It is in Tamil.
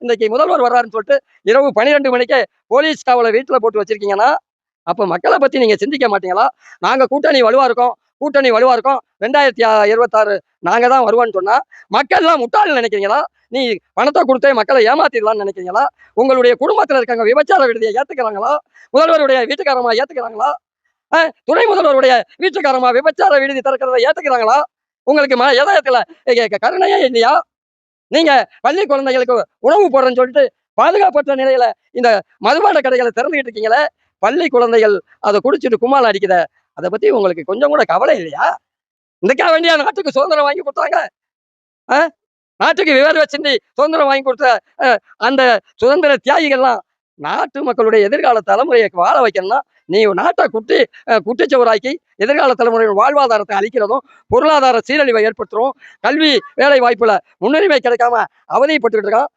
இன்னைக்கு முதல்வர் வர்றாருன்னு சொல்லிட்டு இரவு 12 மணிக்கே போலீஸ் காவலை வீட்டில் போட்டு வச்சிருக்கீங்கன்னா அப்போ மக்களை பற்றி நீங்கள் சிந்திக்க மாட்டீங்களா? நாங்கள் கூட்டணி வலுவாக இருக்கோம், கூட்டணி வலுவாக இருக்கோம், 2026 நாங்கள் தான் வருவோன்னு சொன்னால் மக்கள்லாம் முட்டாள் நினைக்கிறீங்களா? நீ பணத்தை கொடுத்தே மக்களை ஏமாத்திடலாம்னு நினைக்கிறீங்களா? உங்களுடைய குடும்பத்தில் இருக்காங்க விபச்சார விடுதியை ஏற்றுக்கிறாங்களா? முதல்வருடைய வீட்டுக்காரமா ஏற்றுக்கிறாங்களா? துணை முதல்வருடைய வீட்டுக்காரமா விபச்சார விடுதி திறக்கிறத ஏற்றுக்கிறாங்களா? உங்களுக்கு இதயத்தில் கருணையே இல்லையா? நீங்க பள்ளி குழந்தைகளுக்கு உணவு போடுறேன்னு சொல்லிட்டு பாதுகாப்பற்ற நிலையில இந்த மதுபான கடைகளை திறந்துகிட்டு இருக்கீங்களே, பள்ளி குழந்தைகள் அதை குடிச்சிட்டு கும்மால் அடிக்குத, அதை பத்தி உங்களுக்கு கொஞ்சம் கூட கவலை இல்லையா? இதுக்காக வேண்டிய நாட்டுக்கு சுதந்திரம் வாங்கி கொடுத்தாங்க. நாட்டுக்கு விவரம் சிந்தி சுதந்திரம் வாங்கி கொடுத்த அந்த சுதந்திர தியாகிகள்லாம் நாட்டு மக்களுடைய எதிர்கால தலைமுறையை வாழ வைக்கணும்னா நீ நாட்டை குட்டிச்சவராக்கி எதிர்கால தலைமுறையின் வாழ்வாதாரத்தை அளிக்கிறதும் பொருளாதார சீரழிவை ஏற்படுத்துறோம். கல்வி வேலை வாய்ப்புல முன்னுரிமை கிடைக்காம அவதிப்பட்டுக்கிட்டு இருக்கான்.